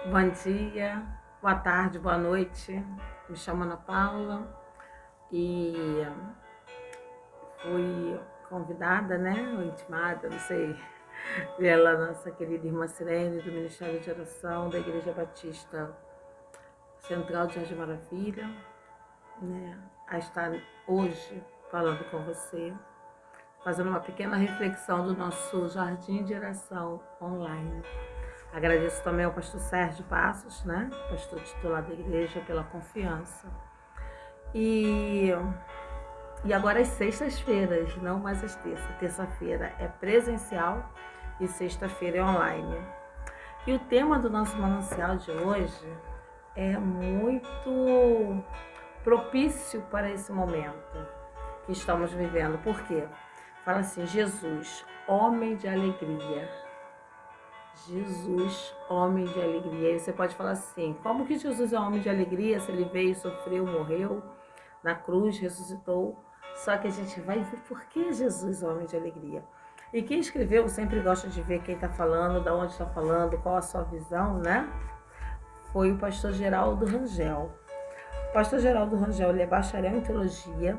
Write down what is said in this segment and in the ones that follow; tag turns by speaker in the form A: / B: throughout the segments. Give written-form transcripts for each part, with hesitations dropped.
A: Bom dia, boa tarde, boa noite. Me chamo Ana Paula e fui convidada, ou intimada, não sei, pela nossa querida irmã Sirene do Ministério de Oração da Igreja Batista Central de Jardim Maravilha, a estar hoje falando com você, fazendo uma pequena reflexão do nosso Jardim de Oração online. Agradeço também ao pastor Sérgio Passos, pastor titular da igreja, pela confiança. E agora as sextas-feiras, não mais as terças. Terça-feira é presencial e sexta-feira é online. E o tema do nosso manancial de hoje é muito propício para esse momento que estamos vivendo. Por quê? Fala assim: Jesus, homem de alegria. Jesus, homem de alegria. E você pode falar assim: como que Jesus é homem de alegria se ele veio, sofreu, morreu na cruz, ressuscitou? Só que a gente vai ver por que Jesus é homem de alegria. E quem escreveu, sempre gosta de ver quem está falando, de onde está falando, qual a sua visão, Foi o pastor Geraldo Rangel. O pastor Geraldo Rangel, ele é bacharel em teologia,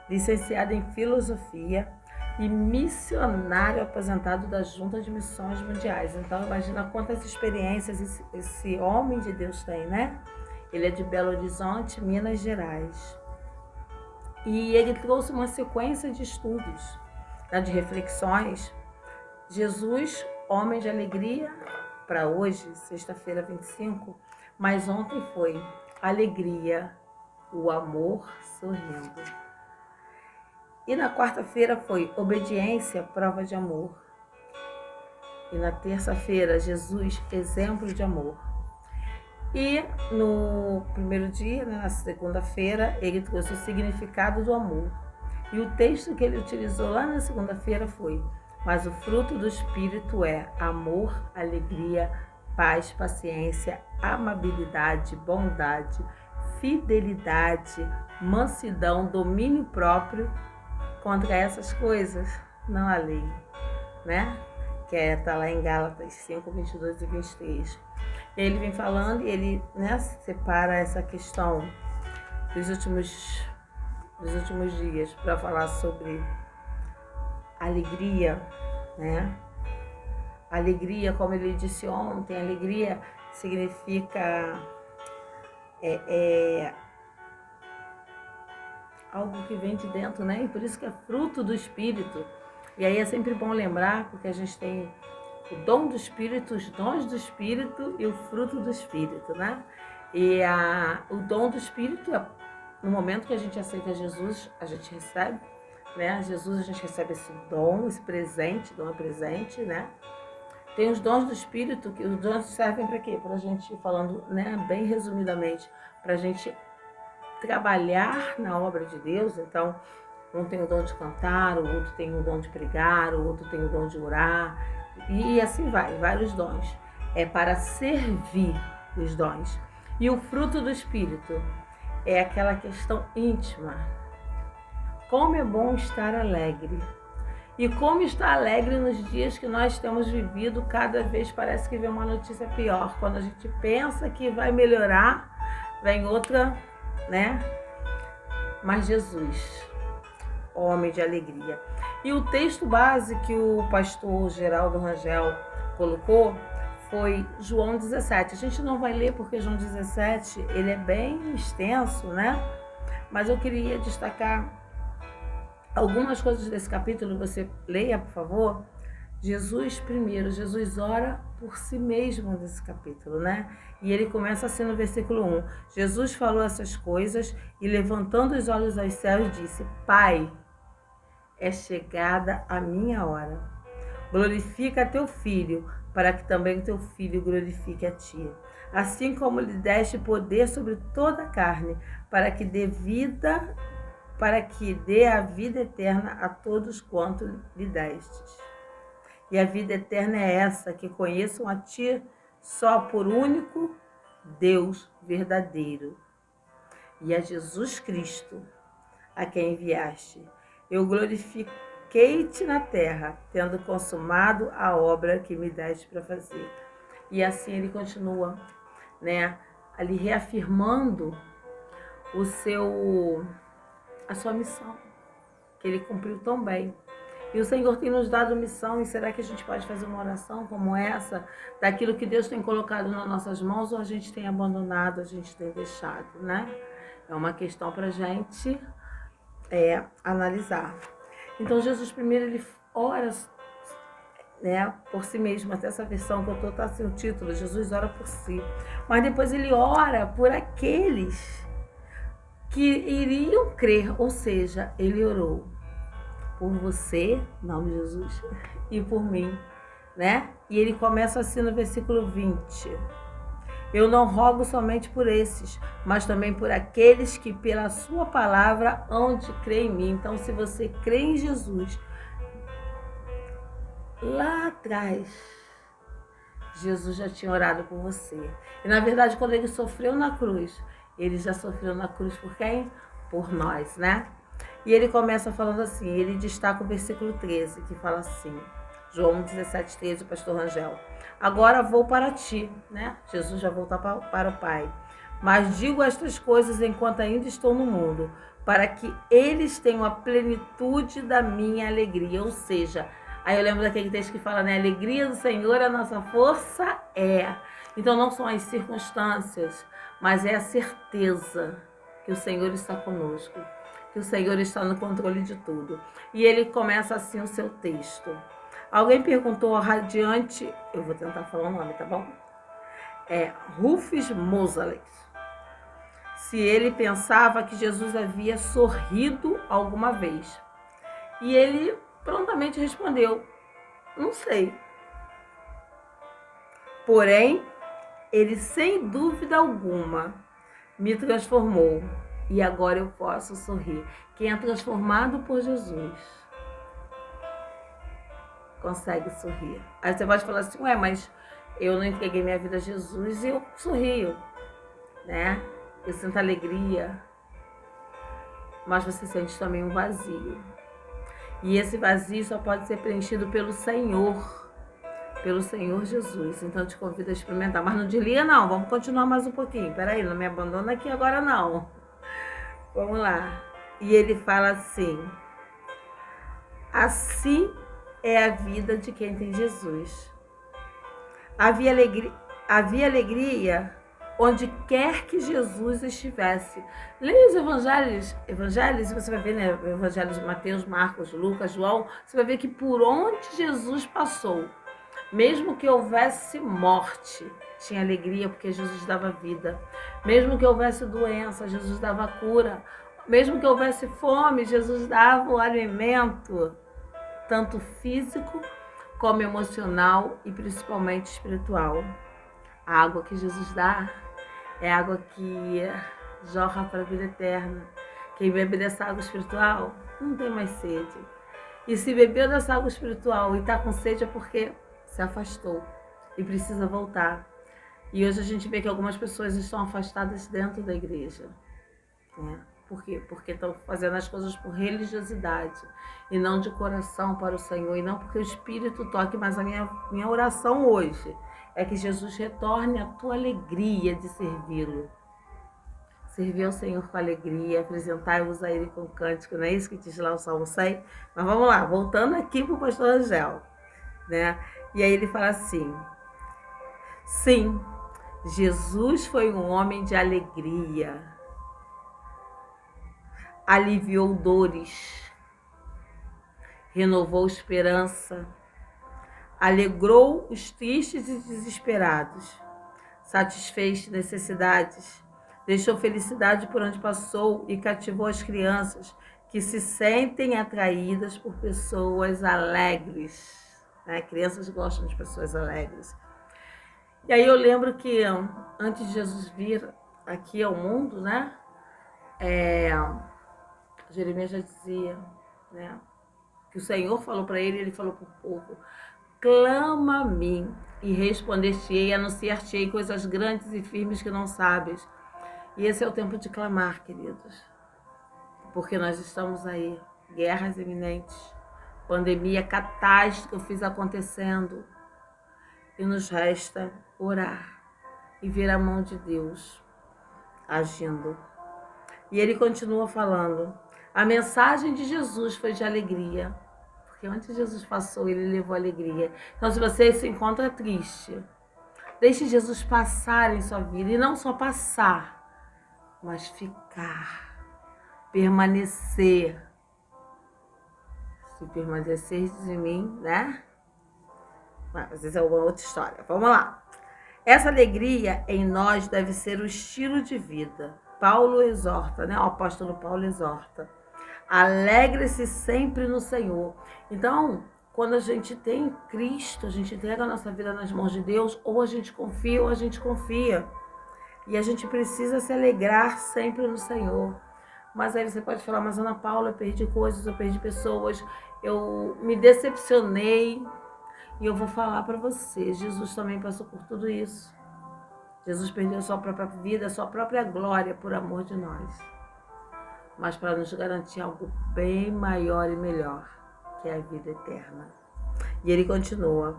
A: licenciado em filosofia e missionário aposentado da Junta de Missões Mundiais. Então imagina quantas experiências esse homem de Deus tem, Ele é de Belo Horizonte, Minas Gerais. E ele trouxe uma sequência de estudos, de reflexões. Jesus, homem de alegria, para hoje, sexta-feira 25, mas ontem foi alegria, o amor sorrindo. E na quarta-feira foi obediência, prova de amor. E na terça-feira, Jesus, exemplo de amor. E no primeiro dia, na segunda-feira, ele trouxe o significado do amor. E o texto que ele utilizou lá na segunda-feira foi: mas o fruto do Espírito é amor, alegria, paz, paciência, amabilidade, bondade, fidelidade, mansidão, domínio próprio. Contra essas coisas não há lei, Que está lá em Gálatas 5, 22 e 23. Ele vem falando e ele separa essa questão dos últimos dias para falar sobre alegria, Alegria, como ele disse ontem, alegria significa algo que vem de dentro, E por isso que é fruto do Espírito. E aí é sempre bom lembrar, porque a gente tem o dom do Espírito, os dons do Espírito e o fruto do Espírito, E o dom do Espírito, no momento que a gente aceita Jesus, a gente recebe, Jesus, a gente recebe esse dom, esse presente, dom é presente, Tem os dons do Espírito, que os dons servem para quê? Para a gente, falando, bem resumidamente, para a gente trabalhar na obra de Deus. Então, um tem o dom de cantar, o outro tem o dom de pregar, o outro tem o dom de orar, e assim vai, vários dons. É para servir os dons. E o fruto do Espírito é aquela questão íntima. Como é bom estar alegre. E como estar alegre nos dias que nós temos vivido, cada vez parece que vem uma notícia pior. Quando a gente pensa que vai melhorar, vem outra, Mas Jesus, homem de alegria. E o texto base que o pastor Geraldo Rangel colocou foi João 17. A gente não vai ler porque João 17 ele é bem extenso, Mas eu queria destacar algumas coisas desse capítulo. Você leia, por favor. Jesus primeiro, Jesus ora por si mesmo nesse capítulo, E ele começa assim no versículo 1. Jesus falou essas coisas e, levantando os olhos aos céus, disse: Pai, é chegada a minha hora. Glorifica teu filho, para que também teu filho glorifique a ti. Assim como lhe deste poder sobre toda a carne, para que dê a vida eterna a todos quanto lhe destes. E a vida eterna é essa, que conheçam a ti só por único Deus verdadeiro, e a Jesus Cristo, a quem enviaste. Eu glorifiquei-te na terra, tendo consumado a obra que me deste para fazer. E assim ele continua né? Ali reafirmando a sua missão, que ele cumpriu tão bem. E o Senhor tem nos dado missão, e será que a gente pode fazer uma oração como essa, daquilo que Deus tem colocado nas nossas mãos, ou a gente tem abandonado, a gente tem deixado, né? É uma questão para a gente analisar. Então Jesus primeiro ele ora, né, por si mesmo, até essa versão que eu estou, tá assim o título, Jesus ora por si. Mas depois ele ora por aqueles que iriam crer, ou seja, ele orou por você, em nome de Jesus, e por mim, né? E ele começa assim no versículo 20. Eu não rogo somente por esses, mas também por aqueles que pela sua palavra hão de crer em mim. Então, se você crê em Jesus, lá atrás, Jesus já tinha orado por você. E na verdade, quando ele sofreu na cruz, ele já sofreu na cruz por quem? Por nós, né? E ele começa falando assim, ele destaca o versículo 13, que fala assim, João 17, 13, o pastor Rangel. Agora vou para ti, né? Jesus já voltou para o Pai. Mas digo estas coisas enquanto ainda estou no mundo, para que eles tenham a plenitude da minha alegria. Ou seja, aí eu lembro daquele texto que fala, né? A alegria do Senhor, a nossa força é. Então não são as circunstâncias, mas é a certeza que o Senhor está conosco, que o Senhor está no controle de tudo. E ele começa assim o seu texto. Alguém perguntou radiante, eu vou tentar falar o nome, tá bom? Rufus Mozart, se ele pensava que Jesus havia sorrido alguma vez. E ele prontamente respondeu, não sei. Porém, ele sem dúvida alguma me transformou e agora eu posso sorrir. Quem é transformado por Jesus consegue sorrir. Aí você pode falar assim, ué, mas eu não entreguei minha vida a Jesus e eu sorrio, né? Eu sinto alegria, mas você sente também um vazio. E esse vazio só pode ser preenchido pelo Senhor Jesus. Então eu te convido a experimentar. Mas não desliga não, vamos continuar mais um pouquinho. Peraí, não me abandona aqui agora não. Vamos lá. E ele fala assim, assim é a vida de quem tem Jesus. Havia alegria onde quer que Jesus estivesse. Leia os evangelhos, você vai ver, né? O evangelho de Mateus, Marcos, Lucas, João, você vai ver que por onde Jesus passou, mesmo que houvesse morte, tinha alegria porque Jesus dava vida. Mesmo que houvesse doença, Jesus dava cura. Mesmo que houvesse fome, Jesus dava o alimento, tanto físico como emocional e principalmente espiritual. A água que Jesus dá é água que jorra para a vida eterna. Quem bebe dessa água espiritual não tem mais sede. E se bebeu dessa água espiritual e está com sede é porque se afastou e precisa voltar. E hoje a gente vê que algumas pessoas estão afastadas dentro da igreja, né? Por quê? Porque estão fazendo as coisas por religiosidade e não de coração para o Senhor, e não porque o Espírito toque, mas a minha oração hoje é que Jesus retorne a tua alegria de servi-lo. Servir ao Senhor com alegria, apresentar-vos a Ele com cântico, não é isso que diz lá o Salmo 100? Mas vamos lá, voltando aqui para o pastor Angel, né? E aí ele fala assim, sim, Jesus foi um homem de alegria, aliviou dores, renovou esperança, alegrou os tristes e desesperados, satisfez necessidades, deixou felicidade por onde passou e cativou as crianças que se sentem atraídas por pessoas alegres, né? Crianças gostam de pessoas alegres. E aí eu lembro que antes de Jesus vir aqui ao mundo, né? Jeremias já dizia, né? Que o Senhor falou para ele, ele falou para o povo, clama a mim e responder-te-ei, anunciar-te-ei coisas grandes e firmes que não sabes. E esse é o tempo de clamar, queridos. Porque nós estamos aí, guerras iminentes, pandemia, catástrofes acontecendo. E nos resta orar e ver a mão de Deus agindo. E ele continua falando, a mensagem de Jesus foi de alegria, porque onde Jesus passou, ele levou alegria. Então, se você se encontra triste, deixe Jesus passar em sua vida, e não só passar, mas ficar, permanecer. Se permaneceres em mim, né? Mas isso é uma outra história. Vamos lá. Essa alegria em nós deve ser o estilo de vida. Paulo exorta, né? O apóstolo Paulo exorta. Alegre-se sempre no Senhor. Então, quando a gente tem Cristo, a gente entrega a nossa vida nas mãos de Deus, ou a gente confia ou a gente confia. E a gente precisa se alegrar sempre no Senhor. Mas aí você pode falar, mas Ana Paula, eu perdi coisas, eu perdi pessoas, eu me decepcionei. E eu vou falar para você, Jesus também passou por tudo isso. Jesus perdeu a sua própria vida, a sua própria glória por amor de nós. Mas para nos garantir algo bem maior e melhor, que é a vida eterna. E ele continua.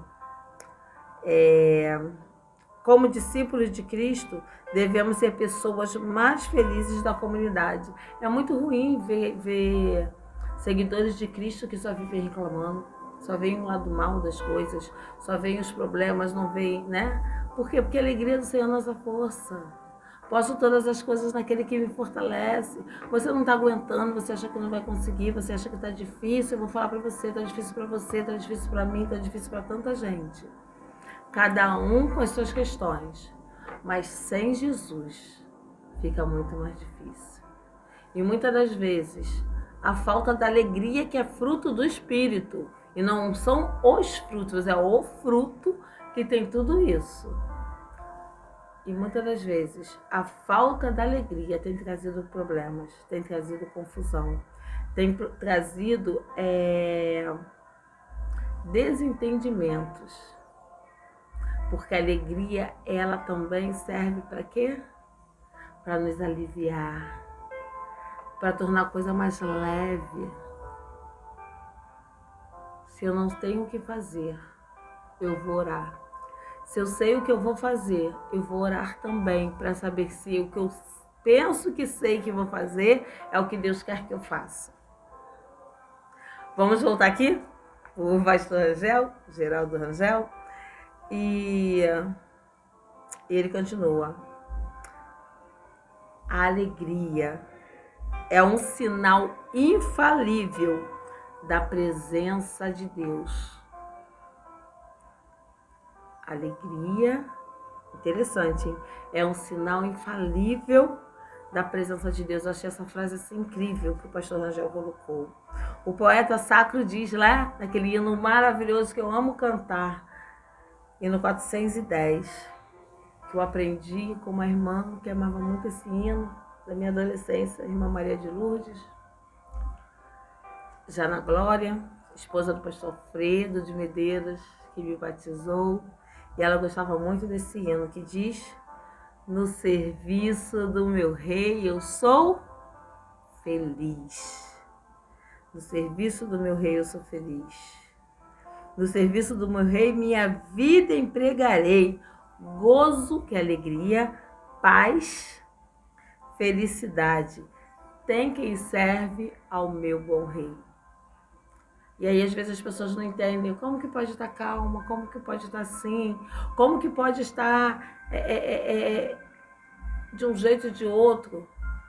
A: Como discípulos de Cristo, devemos ser pessoas mais felizes da comunidade. É muito ruim ver seguidores de Cristo que só vivem reclamando, só veem o lado mal das coisas, só veem os problemas, não veem, né? Por quê? Porque a alegria do Senhor é nossa força. Posso todas as coisas naquele que me fortalece. Você não está aguentando, você acha que não vai conseguir, você acha que está difícil. Eu vou falar para você, está difícil para você, está difícil para mim, está difícil para tanta gente. Cada um com as suas questões. Mas sem Jesus fica muito mais difícil. E muitas das vezes, a falta da alegria que é fruto do Espírito. E não são os frutos, é o fruto que tem tudo isso. E muitas das vezes, a falta da alegria tem trazido problemas, tem trazido confusão, tem trazido desentendimentos. Porque a alegria, ela também serve para quê? Para nos aliviar, para tornar a coisa mais leve. Se eu não tenho o que fazer, eu vou orar. Se eu sei o que eu vou fazer, eu vou orar também para saber se o que eu penso que sei que vou fazer é o que Deus quer que eu faça. Vamos voltar aqui? O pastor Rangel, Geraldo Rangel, e ele continua. A alegria é um sinal infalível da presença de Deus. Alegria, interessante, hein? É um sinal infalível da presença de Deus. Eu achei essa frase assim, incrível que o pastor Rangel colocou. O poeta sacro diz lá, naquele hino maravilhoso que eu amo cantar, hino 410, que eu aprendi com uma irmã que amava muito esse hino, da minha adolescência, a irmã Maria de Lourdes, já na glória, esposa do pastor Fredo de Medeiros, que me batizou. E ela gostava muito desse hino que diz: no serviço do meu rei eu sou feliz. No serviço do meu rei eu sou feliz. No serviço do meu rei minha vida empregarei. Gozo, que é alegria, paz, felicidade. Tem quem serve ao meu bom rei. E aí, às vezes, as pessoas não entendem como que pode estar calma, como que pode estar assim, como que pode estar de um jeito ou de outro.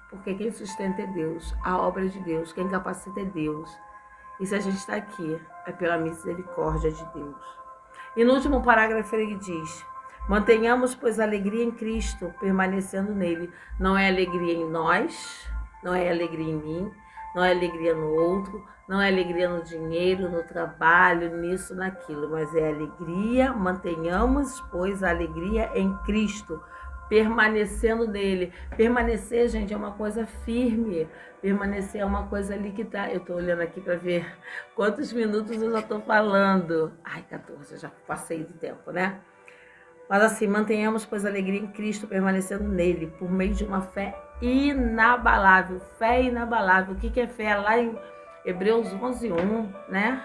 A: Porque quem sustenta é Deus, a obra é de Deus, quem capacita é Deus. E se a gente está aqui, é pela misericórdia de Deus. E no último parágrafo ele diz: mantenhamos, pois, a alegria em Cristo, permanecendo nele. Não é alegria em nós, não é alegria em mim, não é alegria no outro, não é alegria no dinheiro, no trabalho, nisso, naquilo, mas é alegria, mantenhamos, pois, a alegria em Cristo, permanecendo nele. Permanecer, gente, é uma coisa firme, permanecer é uma coisa ali que tá... Eu tô olhando aqui para ver quantos minutos eu já tô falando. Ai, 14, eu já passei do tempo, né? Mas assim, mantenhamos, pois, a alegria em Cristo, permanecendo nele, por meio de uma fé inabalável. Fé inabalável. O que é fé? Lá em Hebreus 11:1, né?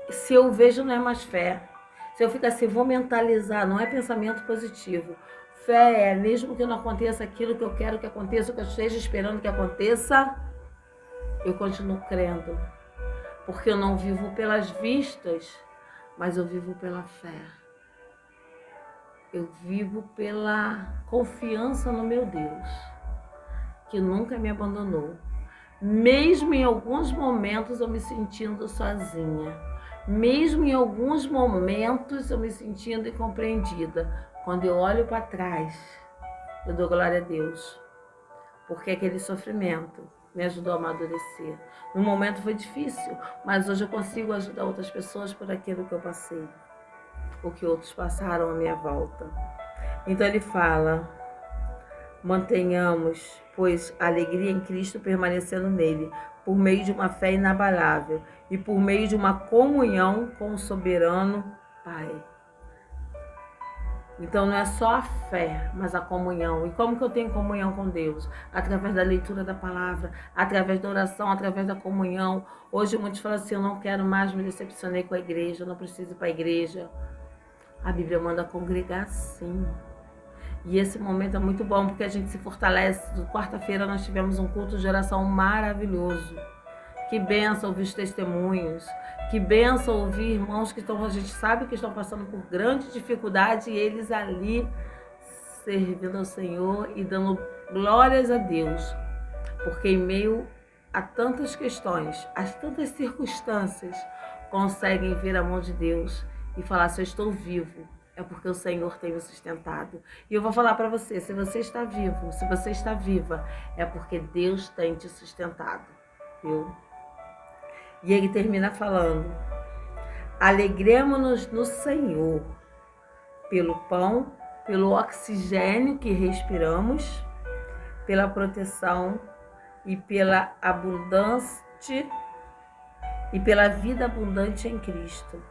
A: Se eu vejo, não é mais fé. Se eu ficar assim, vou mentalizar, não é pensamento positivo. Fé é, mesmo que não aconteça aquilo que eu quero que aconteça, que eu esteja esperando que aconteça, eu continuo crendo. Porque eu não vivo pelas vistas, mas eu vivo pela fé. Eu vivo pela confiança no meu Deus, que nunca me abandonou. Mesmo em alguns momentos eu me sentindo sozinha. Mesmo em alguns momentos eu me sentindo incompreendida. Quando eu olho para trás, eu dou glória a Deus. Porque aquele sofrimento me ajudou a amadurecer. No momento foi difícil, mas hoje eu consigo ajudar outras pessoas por aquilo que eu passei. O que outros passaram à minha volta. Então ele fala, mantenhamos, pois, a alegria em Cristo permanecendo nele, por meio de uma fé inabalável e por meio de uma comunhão com o soberano Pai. Então não é só a fé, mas a comunhão. E como que eu tenho comunhão com Deus? Através da leitura da palavra, através da oração, através da comunhão. Hoje muitos falam assim, eu não quero mais, me decepcionei com a igreja, eu não preciso ir para a igreja. A Bíblia manda congregar sim. E esse momento é muito bom, porque a gente se fortalece. Quarta-feira nós tivemos um culto de oração maravilhoso. Que bênção ouvir os testemunhos. Que bênção ouvir irmãos que estão, a gente sabe que estão passando por grande dificuldade e eles ali servindo ao Senhor e dando glórias a Deus. Porque em meio a tantas questões, a tantas circunstâncias, conseguem ver a mão de Deus e falar, se eu estou vivo, é porque o Senhor tem me sustentado. E eu vou falar para você, se você está vivo, se você está viva, é porque Deus tem te sustentado, viu? E ele termina falando, alegremos-nos no Senhor, pelo pão, pelo oxigênio que respiramos, pela proteção e pela abundante e pela vida abundante em Cristo.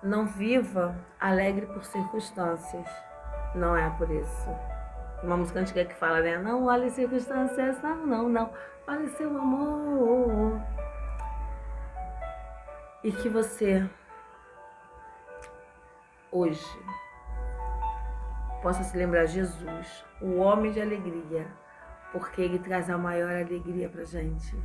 A: Não viva alegre por circunstâncias, não é por isso. Uma música antiga que fala, né? Não olhe circunstâncias, não. Olhe seu amor. E que você, hoje, possa se lembrar de Jesus, o homem de alegria, porque ele traz a maior alegria pra gente.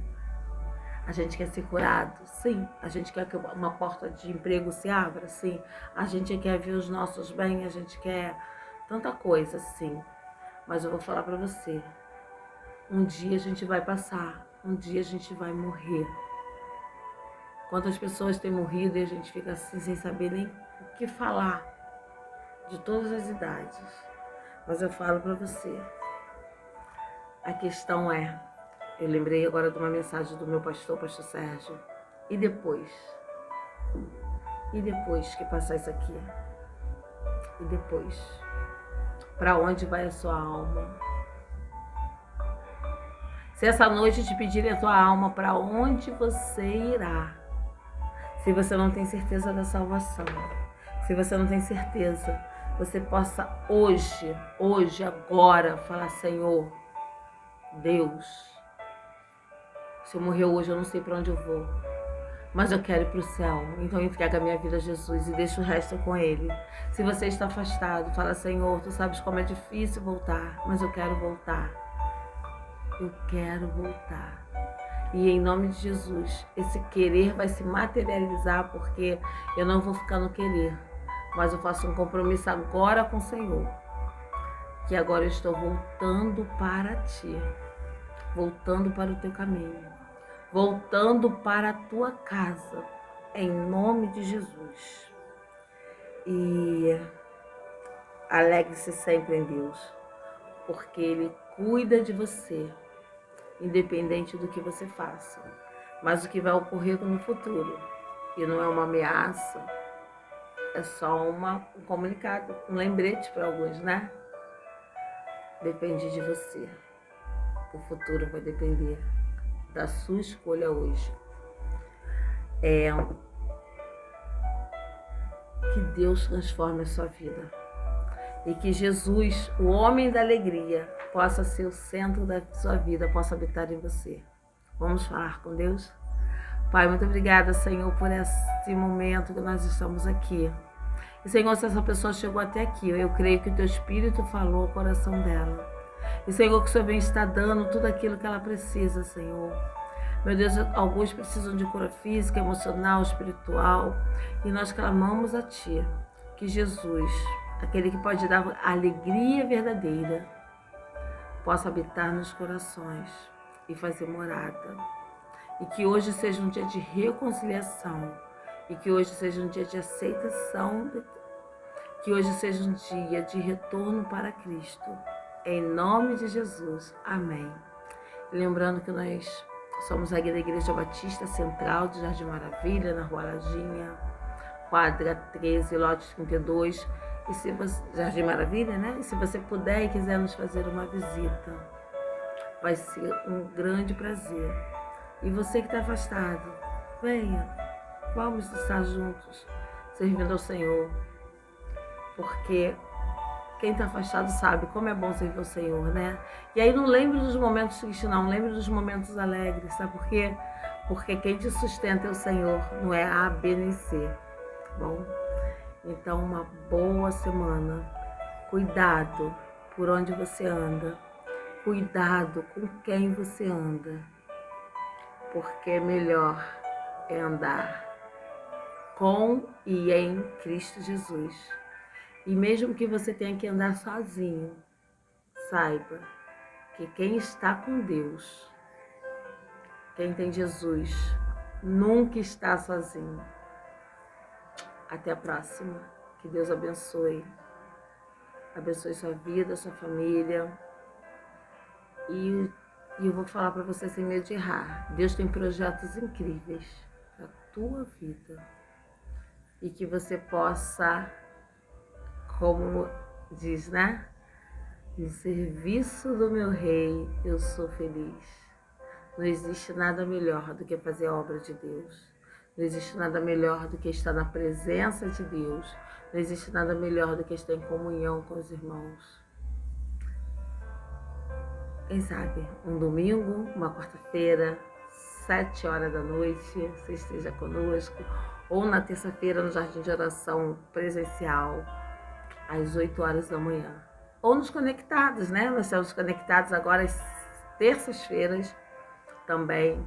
A: A gente quer ser curado? Sim. A gente quer que uma porta de emprego se abra? Sim. A gente quer ver os nossos bens? A gente quer tanta coisa, sim. Mas eu vou falar pra você, um dia a gente vai passar, um dia a gente vai morrer. Quantas pessoas têm morrido e a gente fica assim sem saber nem o que falar, de todas as idades. Mas eu falo pra você, a questão é, eu lembrei agora de uma mensagem do meu pastor, pastor Sérgio, e depois? E depois que passar isso aqui? E depois? Para onde vai a sua alma? Se essa noite te pedirem a tua alma, para onde você irá? Se você não tem certeza da salvação, se você não tem certeza, você possa hoje, agora, falar, Senhor, Deus, se eu morrer hoje, eu não sei para onde eu vou, mas eu quero ir para o céu. Então entrega a minha vida a Jesus e deixa o resto com Ele. Se você está afastado, fala, Senhor, Tu sabes como é difícil voltar, mas eu quero voltar. Eu quero voltar. E em nome de Jesus, esse querer vai se materializar, porque eu não vou ficar no querer, mas eu faço um compromisso agora com o Senhor, que agora eu estou voltando para Ti, voltando para o Teu caminho, voltando para a Tua casa, em nome de Jesus. E alegre-se sempre em Deus, porque Ele cuida de você, independente do que você faça. Mas o que vai ocorrer no futuro, e não é uma ameaça, é só um comunicado, um lembrete para alguns, né? Depende de você. O futuro vai depender da sua escolha hoje. Que Deus transforme a sua vida. E que Jesus, o homem da alegria, possa ser o centro da sua vida, possa habitar em você. Vamos falar com Deus? Pai, muito obrigada, Senhor, por esse momento que nós estamos aqui. E, Senhor, se essa pessoa chegou até aqui, eu creio que o Teu Espírito falou ao coração dela. E, Senhor, que o Senhor vem estar dando tudo aquilo que ela precisa, Senhor. Meu Deus, alguns precisam de cura física, emocional, espiritual. E nós clamamos a Ti, que Jesus, aquele que pode dar alegria verdadeira, possa habitar nos corações e fazer morada. E que hoje seja um dia de reconciliação. E que hoje seja um dia de aceitação. Que hoje seja um dia de retorno para Cristo. Em nome de Jesus. Amém. E lembrando que nós somos aqui da Igreja Batista Central de Jardim Maravilha, na Rua Lajinha, quadra 13, lote 32. E se você, Jardim Maravilha, né? E se você puder e quiser nos fazer uma visita, vai ser um grande prazer. E você que está afastado, venha, vamos estar juntos, servindo ao Senhor. Porque quem está afastado sabe como é bom servir ao Senhor, né? E aí não lembre dos momentos tristes, não, lembre dos momentos alegres, sabe por quê? Porque quem te sustenta é o Senhor, não é A, B nem C, tá bom? Então, uma boa semana. Cuidado por onde você anda. Cuidado com quem você anda. Porque melhor é andar com e em Cristo Jesus. E mesmo que você tenha que andar sozinho, saiba que quem está com Deus, quem tem Jesus, nunca está sozinho. Até a próxima. Que Deus abençoe. Abençoe sua vida, sua família. E eu vou falar para você sem medo de errar. Deus tem projetos incríveis para a tua vida. E que você possa, como diz, né? No serviço do meu rei, eu sou feliz. Não existe nada melhor do que fazer a obra de Deus. Não existe nada melhor do que estar na presença de Deus. Não existe nada melhor do que estar em comunhão com os irmãos. Quem sabe, um domingo, uma quarta-feira, 7 horas da noite, você esteja conosco. Ou na terça-feira, no Jardim de Oração presencial, às 8 horas da manhã. Ou nos conectados, né? Nós estamos conectados agora às terças-feiras, também,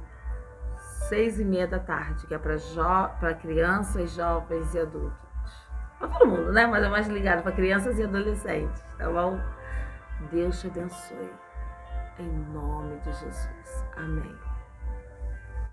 A: 6h30 da tarde, que é para crianças, jovens e adultos. Para todo mundo, né? Mas é mais ligado para crianças e adolescentes, tá bom? Deus te abençoe. Em nome de Jesus. Amém.